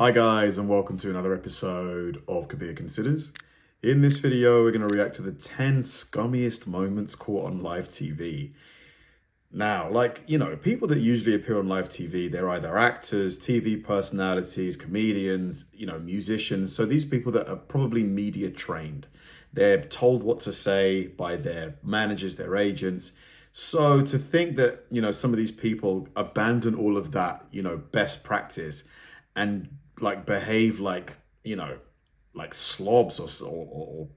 Hi guys, and welcome to another episode of Kabir Considers. In this video, we're going to react to the 10 scummiest moments caught on live TV. Now, people that usually appear on live TV, they're either actors, TV personalities, comedians, musicians. So these people that are probably media trained. They're told what to say by their managers, their agents. So to think that, some of these people abandon all of that, best practice and behave like slobs or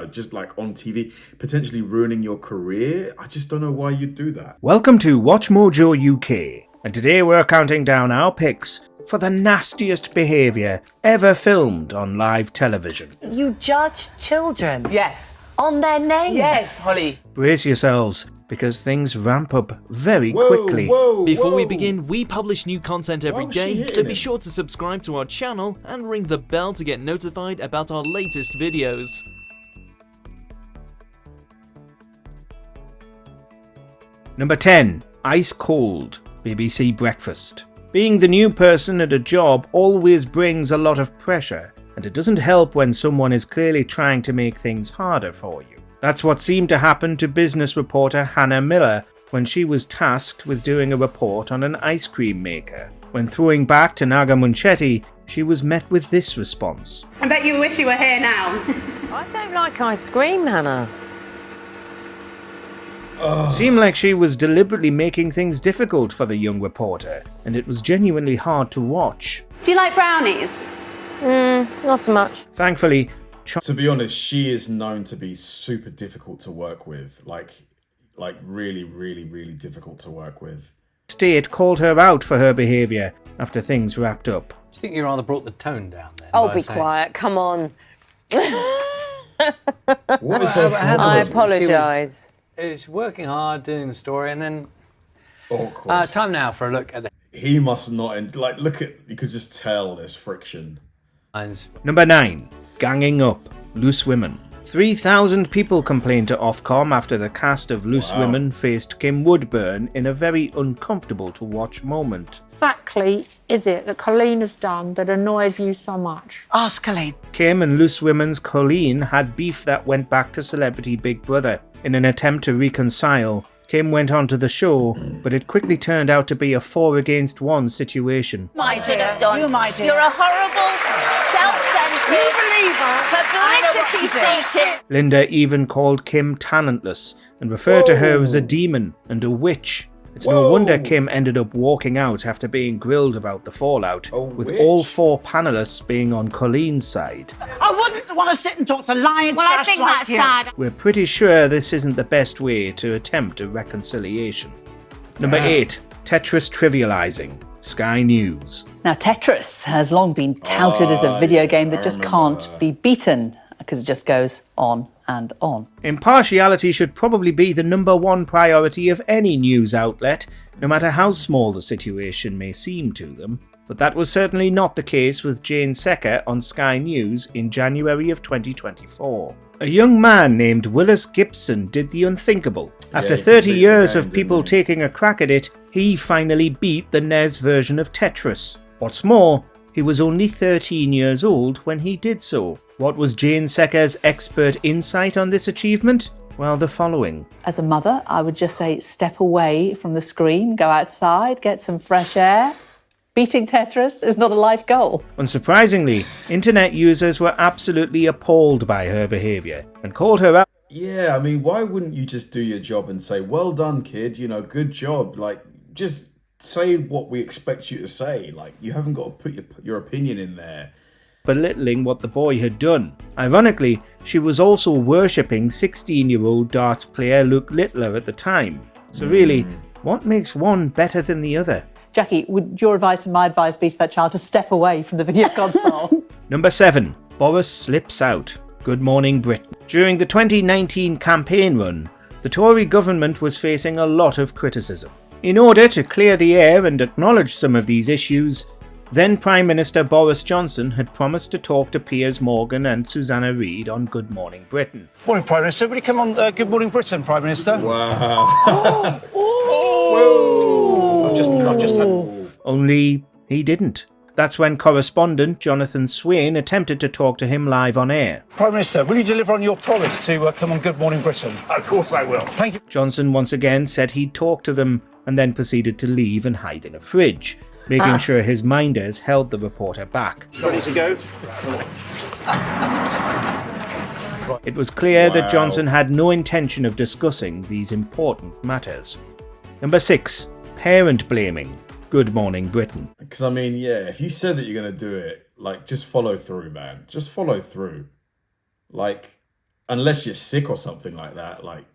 just like on TV, potentially ruining your career. I just don't know why you'd do that. Welcome to Watch Mojo UK, and today we're counting down our picks for the nastiest behaviour ever filmed on live television. You judge children? Yes. On their names? Yes, Holly. Brace yourselves, because things ramp up very quickly. Before we begin, we publish new content every day, so be sure to subscribe to our channel and ring the bell to get notified about our latest videos. Number 10. Ice Cold, BBC Breakfast. Being the new person at a job always brings a lot of pressure, and it doesn't help when someone is clearly trying to make things harder for you. That's what seemed to happen to business reporter Hannah Miller when she was tasked with doing a report on an ice cream maker. When throwing back to Naga Munchetti, she was met with this response. I bet you wish you were here now. I don't like ice cream, Hannah. Seemed like she was deliberately making things difficult for the young reporter, and it was genuinely hard to watch. Do you like brownies? Not so much. Thankfully, To be honest, she is known to be super difficult to work with. Like really, really, really difficult to work with. State called her out for her behaviour after things wrapped up. Do you think you rather brought the tone down there? Oh, be quiet. Come on. What is her problem? I apologise. She's working hard, doing the story, and then... Awkward. Time now for a look at the He must not end. You could just tell there's friction. headlines. Number 9. Ganging Up, Loose Women. 3,000 people complained to Ofcom after the cast of Loose Women faced Kim Woodburn in a very uncomfortable to watch moment. Exactly is it that Colleen has done that annoys you so much? Ask Colleen. Kim and Loose Women's Colleen had beef that went back to Celebrity Big Brother. In an attempt to reconcile, Kim went onto the show, but it quickly turned out to be a 4-against-1 situation. My dear, you my dear. You're a horrible, self-centered, publicity-seeking. Linda even called Kim talentless and referred to her as a demon and a witch. It's no wonder Kim ended up walking out after being grilled about the fallout, with all 4 panellists being on Colleen's side. I wouldn't want to sit and talk to lying trash. Well, I think that's sad. We're pretty sure this isn't the best way to attempt a reconciliation. Number 8. Tetris trivializing. Sky News. Now, Tetris has long been touted as a video game that just can't be beaten because it just goes on and on. Impartiality should probably be the number 1 priority of any news outlet, no matter how small the situation may seem to them. But that was certainly not the case with Jane Secker on Sky News in January of 2024. A young man named Willis Gibson did the unthinkable. After 30 years of people taking a crack at it, he finally beat the NES version of Tetris. What's more, he was only 13 years old when he did so. What was Jane Secker's expert insight on this achievement? Well, the following. As a mother, I would just say step away from the screen, go outside, get some fresh air. Beating Tetris is not a life goal. Unsurprisingly, internet users were absolutely appalled by her behaviour and called her out. Yeah, I mean, why wouldn't you just do your job and say, well done, kid, good job. Just say what we expect you to say. You haven't got to put your opinion in there. Belittling what the boy had done. Ironically, she was also worshipping 16-year-old darts player Luke Littler at the time. So really, what makes one better than the other? Jackie, would your advice and my advice be to that child to step away from the video console? Number 7. Boris slips out. Good morning, Brit. During the 2019 campaign run, the Tory government was facing a lot of criticism. In order to clear the air and acknowledge some of these issues, then Prime Minister Boris Johnson had promised to talk to Piers Morgan and Susanna Reid on Good Morning Britain. Morning, Prime Minister. Will you come on Good Morning Britain, Prime Minister? Wow. I've just had... Only he didn't. That's when correspondent Jonathan Swain attempted to talk to him live on air. Prime Minister, will you deliver on your promise to come on Good Morning Britain? Of course I will. Thank you. Johnson once again said he'd talk to them and then proceeded to leave and hide in a fridge, making sure his minders held the reporter back. Ready to go? It was clear that Johnson had no intention of discussing these important matters. Number 6. Parent blaming. Good Morning Britain. Because, I mean, yeah, if you said that you're going to do it, like, just follow through, man. Just follow through. Like, unless you're sick or something like that, like,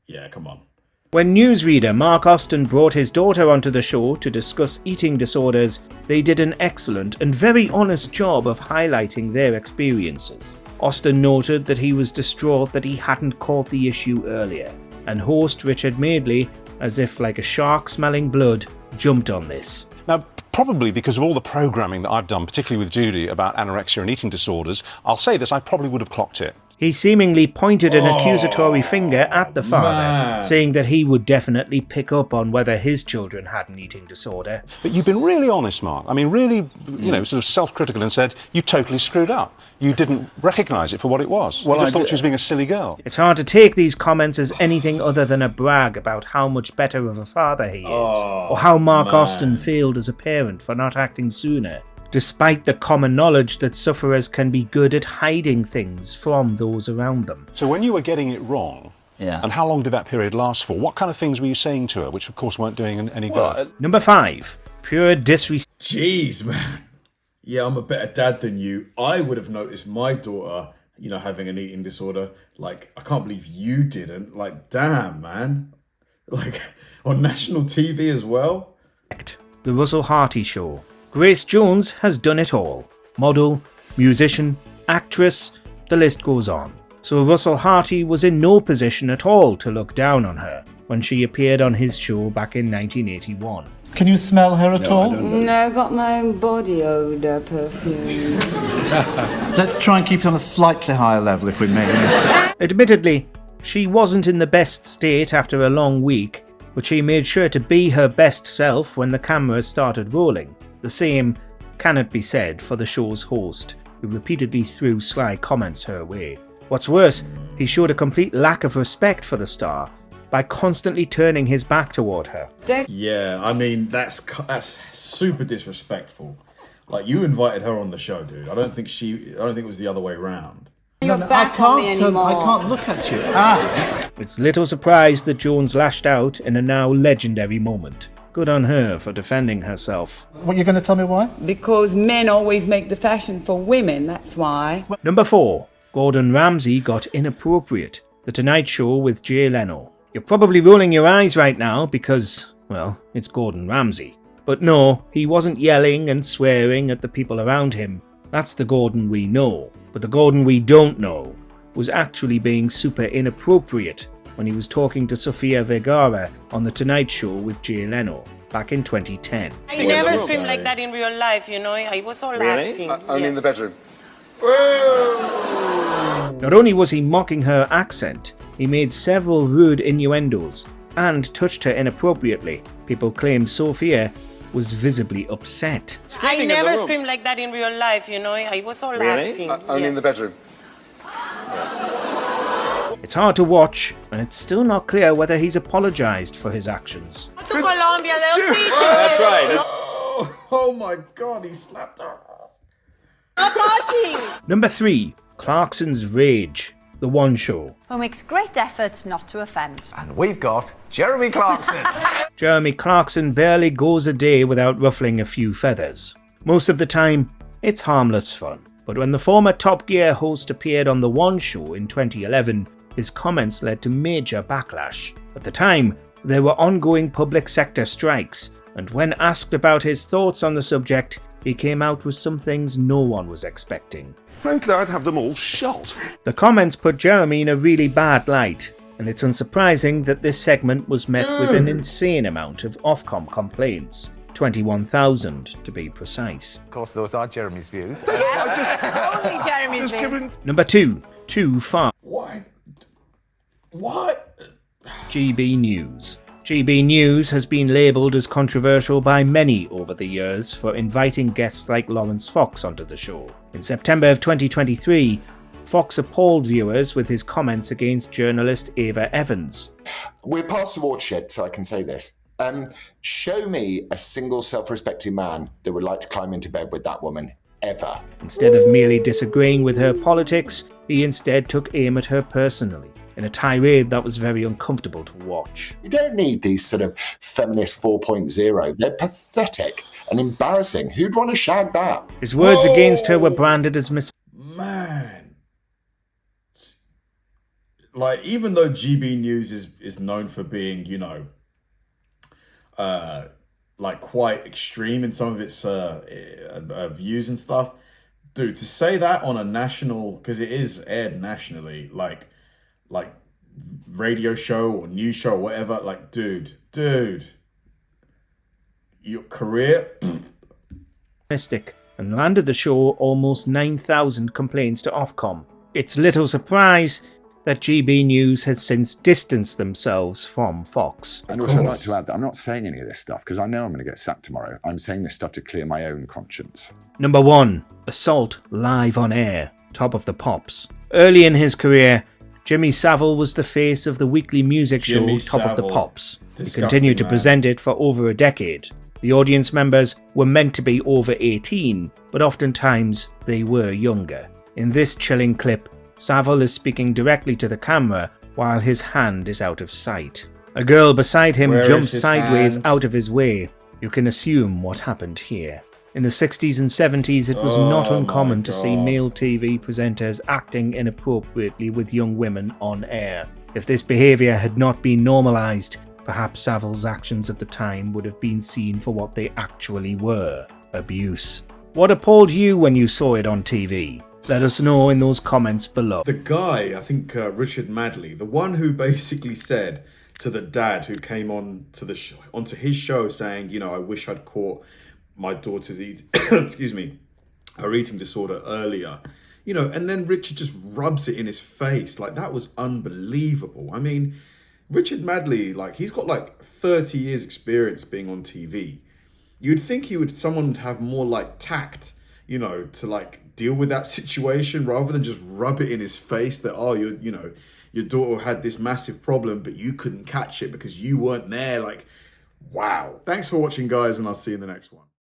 yeah, come on. When newsreader Mark Austin brought his daughter onto the show to discuss eating disorders, they did an excellent and very honest job of highlighting their experiences. Austin noted that he was distraught that he hadn't caught the issue earlier, and host Richard Madeley, as if like a shark smelling blood, jumped on this. Now, probably because of all the programming that I've done, particularly with Judy, about anorexia and eating disorders, I'll say this, I probably would have clocked it. He seemingly pointed an accusatory finger at the father, saying that he would definitely pick up on whether his children had an eating disorder. But you've been really honest, Mark. I mean, really, sort of self-critical and said, you totally screwed up. You didn't recognise it for what it was. Well, you just thought she was being a silly girl. It's hard to take these comments as anything other than a brag about how much better of a father he is, or how Mark Austin failed as a parent for not acting sooner, despite the common knowledge that sufferers can be good at hiding things from those around them. So when you were getting it wrong, and how long did that period last for? What kind of things were you saying to her, which of course weren't doing any good? Number 5. Pure disrespect. Jeez, man. Yeah, I'm a better dad than you. I would have noticed my daughter, having an eating disorder. Like, I can't believe you didn't. Like, damn, man. Like, on national TV as well. The Russell Harty Show. Grace Jones has done it all. Model, musician, actress, the list goes on. So Russell Harty was in no position at all to look down on her when she appeared on his show back in 1981. Can you smell her at all? No, I've got my own body odour perfume. Let's try and keep it on a slightly higher level, if we may. Admittedly, she wasn't in the best state after a long week, but she made sure to be her best self when the cameras started rolling. The same cannot be said for the show's host, who repeatedly threw sly comments her way. What's worse, he showed a complete lack of respect for the star by constantly turning his back toward her. Yeah, I mean, that's super disrespectful. Like, you invited her on the show, dude. I don't think it was the other way around. You're back on me anymore. I can't look at you. It's little surprise that Jones lashed out in a now legendary moment. Good on her for defending herself. What, you're going to tell me why? Because men always make the fashion for women, that's why. Number 4. Gordon Ramsay got inappropriate. The Tonight Show with Jay Leno. You're probably rolling your eyes right now because, well, it's Gordon Ramsay. But no, he wasn't yelling and swearing at the people around him. That's the Gordon we know. But the Gordon we don't know was actually being super inappropriate when he was talking to Sofia Vergara on The Tonight Show with Jay Leno back in 2010. I never screamed like that in real life, I was all acting. Only in the bedroom. Not only was he mocking her accent, he made several rude innuendos and touched her inappropriately. People claimed Sofia was visibly upset. I never screamed like that in real life, I was all acting. Only in the bedroom. It's hard to watch, and it's still not clear whether he's apologised for his actions. To Colombia, they'll teach you. That's right. Oh my God, he slapped her. Stop watching. Number 3. Clarkson's Rage. The One Show. Who makes great efforts not to offend. And we've got Jeremy Clarkson. Jeremy Clarkson barely goes a day without ruffling a few feathers. Most of the time, it's harmless fun. But when the former Top Gear host appeared on The One Show in 2011, his comments led to major backlash. At the time, there were ongoing public sector strikes, and when asked about his thoughts on the subject, he came out with some things no one was expecting. Frankly, I'd have them all shot. The comments put Jeremy in a really bad light, and it's unsurprising that this segment was met with an insane amount of Ofcom complaints. 21,000 to be precise. Of course, those are Jeremy's views. Only Jeremy's views. Number 2. Too far. What? GB News. GB News has been labelled as controversial by many over the years for inviting guests like Lawrence Fox onto the show. In September of 2023, Fox appalled viewers with his comments against journalist Ava Evans. We're past the watershed, so I can say this. Show me a single self-respecting man that would like to climb into bed with that woman, ever. Instead of merely disagreeing with her politics, he instead took aim at her personally, in a tirade that was very uncomfortable to watch. You don't need these sort of feminist 4.0. They're pathetic and embarrassing. Who'd want to shag that? His words against her were branded as Man. Like, even though GB News is known for being, you know, like quite extreme in some of its views and stuff, dude, to say that on a national, because it is aired nationally, like radio show or news show or whatever, like, dude, your career mystic, and landed the show almost 9,000 complaints to Ofcom. It's little surprise that GB News has since distanced themselves from Fox. And also I'd like to add that I'm not saying any of this stuff because I know I'm going to get sacked tomorrow. I'm saying this stuff to clear my own conscience. Number 1. Assault live on air. Top of the pops. Early in his career, Jimmy Savile was the face of the weekly music show Top of the Pops. He continued to present it for over a decade. The audience members were meant to be over 18, but oftentimes they were younger. In this chilling clip, Savile is speaking directly to the camera while his hand is out of sight. A girl beside him jumps sideways out of his way. You can assume what happened here. In the 60s and 70s, it was not uncommon to see male TV presenters acting inappropriately with young women on air. If this behaviour had not been normalised, perhaps Savile's actions at the time would have been seen for what they actually were: abuse. What appalled you when you saw it on TV? Let us know in those comments below. The guy, I think Richard Madley, the one who basically said to the dad who came on to the onto his show saying, you know, I wish I'd caught my daughter's her eating disorder earlier, you know, and then Richard just rubs it in his face. Like, that was unbelievable. I mean, Richard Madley, like, he's got like 30 years experience being on TV. You'd think someone would have more like tact, you know, to like deal with that situation rather than just rub it in his face that, oh, you know, your daughter had this massive problem, but you couldn't catch it because you weren't there. Like, wow. Thanks for watching, guys, and I'll see you in the next one.